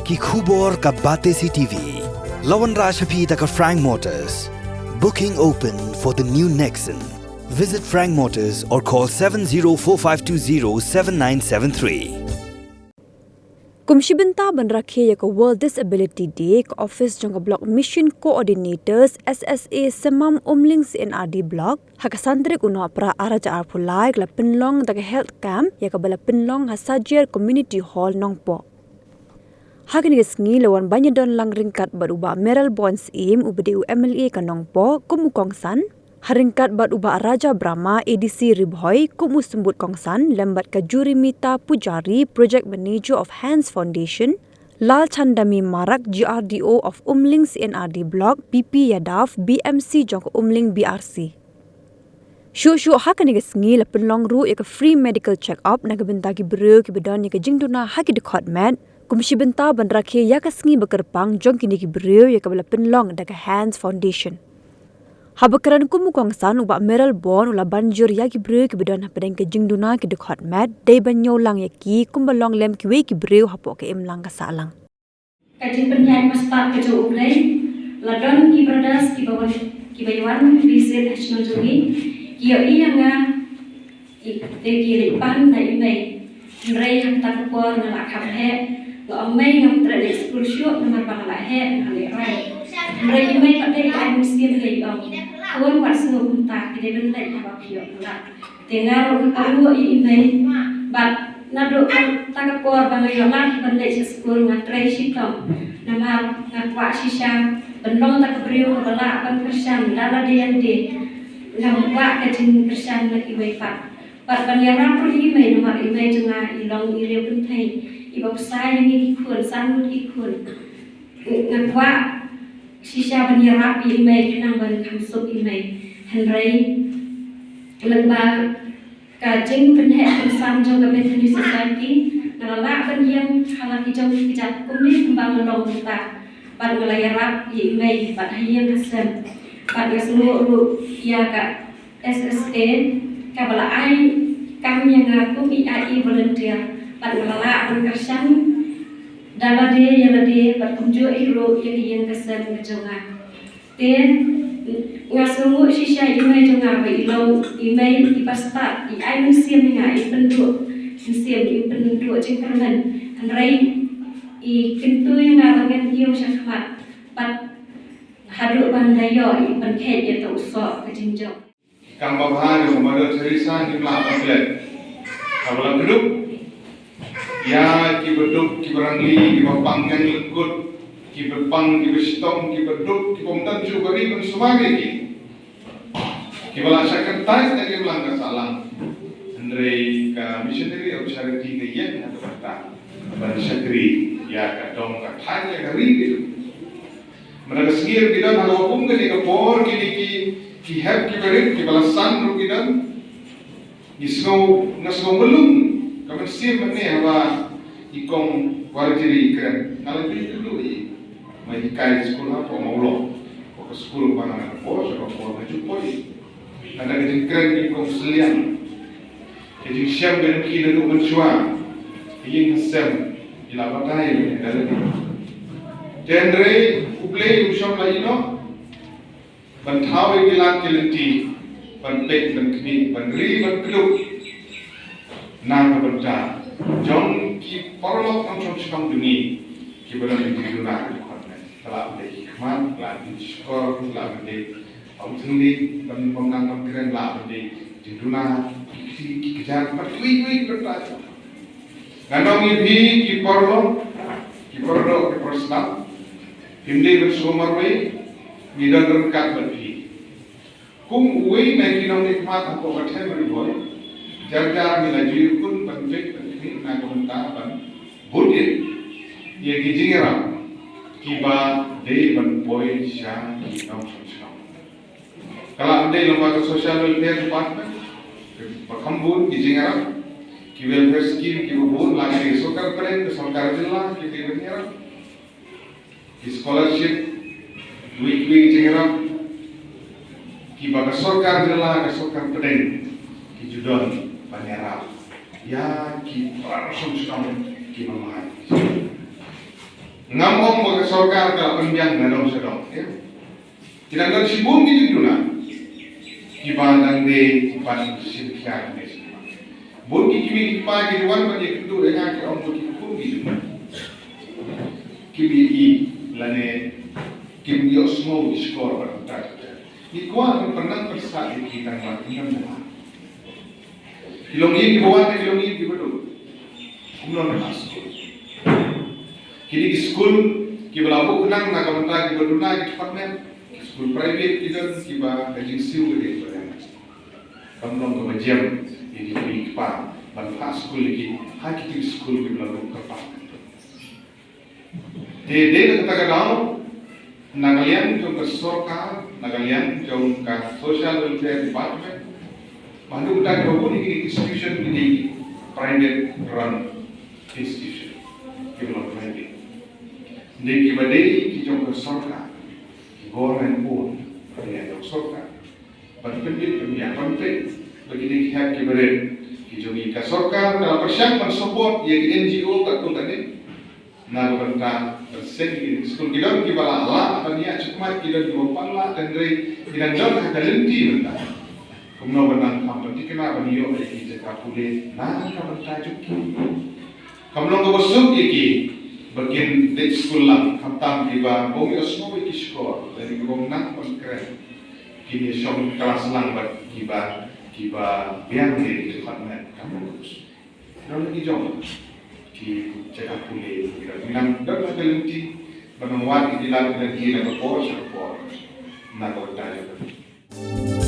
Ki khubor ka Bate CTV. Lawan Rashapi taka Frank Motors. Booking open for the new Nexon. Visit Frank Motors or call 7045207973. Kumshibinta banrakhe yaka World Disability Day ka Office jong Block Mission Coordinators SSA Semam Umlings NRD Block hakasandrik uno pra araja arpulai la penlong daga health camp yaka bala penlong hasajer Community Hall Nongpo. Hagani ngi lawan banyadon lang ringkat baruba Meryl Bonds im ubdi MLA ka Nongpo kumukongsan haringkat bat uba Raja Brahma ADC Ribhoy kumusembut kongsan lembat ke juri Mita Pujari Project Manager of Hands Foundation Lal Chandami Marak GRDO of Umlings NRD Block BP Yadav BMC jong Umling BRC. Shu hakani ngi la penlong ru ya free medical check up nagabentagi bro ki bedon ya jingduna haki department kumshibenta bandrakhe ya ngi bekerpang jong kini ki bro ya bala penlong daga Hands Foundation. Habakaran kumukongsan ubak Meryl Bon ula banjur yaki breu ki bedon hapadeng ke jingduna ki dekhot mat dai banyo lang yaki kumbalong lem ki we ki breu hapo ke imlang ka salang. Kajin penyan mastak ke jo ublai ladon ki brothers ki bawan ki baywan visit national jogi ki iya nga te ki ripan na imei rei hak tak por na la khap he lo amei ngam tra de school show na bang la he na le rai rei imei ka de ai muslim le Kawan wat semua punta kita bentai apa pihak nak dengar alu ini bat nado tak kor bangai orang bentai sekolah ngatrai sitam nama ngatwa sisa benlong tak beriu belak ban kersan lala DND nampak kecing kersan lagi baik bat banyaran pergi mai nomor email jengah ilong ire bentai ibu saya ini ikut sanut ikut ngatwa sisa banyarap email kenang ban kamsuk email Henry lemba kajing penhek pensan jong Bethany Society ngalak ban yang halaki jong kijat kumni kembang melong kita ban melayarap email ban hayang hasan ban semua ru ya ka SSA ka bala ai kami yang aku PII volunteer ban ngalak ban kersan dala dia yang dia berkunjung hero yang kesan kejongan. Dan ngasumu sisa email jongan berilong email di pasta di ai museum ngai penduk museum di penduk jengkaran hanrai I pintu yang ngabangan kiu syakmat pat haduk bandayo I pankhet ya tau sok kejinjok. Kang babha ni Mother Teresa ni pelak atlet. Kawalan keduk ya ki beduk ki berangli ki bapang yang lekut ki berpang ki berstong ki beduk ki pomtan ju bari pun semua ki bala sakentai tadi melanggar salah andre ka missionary of charity ke yen atau kata ban sakri ya ka dong ka thanya ka ri gitu mereka sengir bidan halo hukum ke ni por ki help ki beri ki bala san ru bidan isno nasno belum kapan siap ni apa ikong warjiri keren kalau itu dulu mai kai sekolah apa mau lo ke sekolah mana apa sekolah maju poi ada kejeng keren ikong selian kejeng siap dengan kini untuk mencua ingin sem ilapatai dalam genre uplay usam lagi no bantau ikilan kelenti banpek bankni banri bankluk Nang berda, jom ki parlok angcom sedang duni, ki berada di dunia di kota. Telah menjadi hikmat, telah menjadi skor, telah menjadi autentik, dan pemenang keren telah menjadi di dunia ki kejar pertui berda. Nandong ibi ki parlok ki personal, himde bersumar way, bidan berkat berbi. Kum way naik kinong hikmat apa kata beriboy. Jaga milaju pun penting nak komentar pan budit ye gijingra kiba de ban boy sha ki kam sha kala ande lembaga social welfare department pakhambun gijingra ki welfare scheme ki bubun lagi sokar keren sarkar jilla ki debenira ki scholarship weekly gijingra ki baga sarkar jilla ka sokar keren ki judon Panera, ya ki langsung sekali ki mamai. Ngamong bagi sorkar kalau penjang dalam sedang. Kita nggak sibuk gitu na. Ibadang de pas sirkan de. Bagi kimi pagi wan bagi itu dengan ke orang bagi pun gitu. Kimi I lane kimi osmo skor berantara. Ikuan pernah persat kita melakukan apa? Kilongi kibawan kilongi kibadu. Kumnon masuk. Kini di school kibalabu kenang nakamanta kibaduna di department school private kita kiba gaji siu gede barang. Kumnon kebajian ini kipa bantu school lagi haki school kibalabu kepak. Dede kata kadang nagalian jom ke sorka, nagalian jom ke social welfare department. Mandu kita kebun ini institution ini private run institution, kibalabu private. Di kibadai kijong ke sorka, government owned, pada yang sorka. Berpendit pembiak penting bagi dikhat kibadai kijong ke sorka dalam persiapan support yang NGO tak pun tadi. Nah, berita bersih sekolah kita kibala Allah, apa niat cuma kita dibawa lah dan dari kita jauh ada lenti benda. Kemudian benang kampung kenapa niat kita kapule, nah kapan tajuk. Kemudian kebosok iki bagian di sekolah hantam tiba bumi semua iki skor dari bumi nak keren. Kini syom kelas lambat tiba biang di departemen kamu terus. Lalu lagi jauh. Cakap pulih, kita bilang dah ada lenti, menawar di dalam lagi nak berpor, nak bertanya.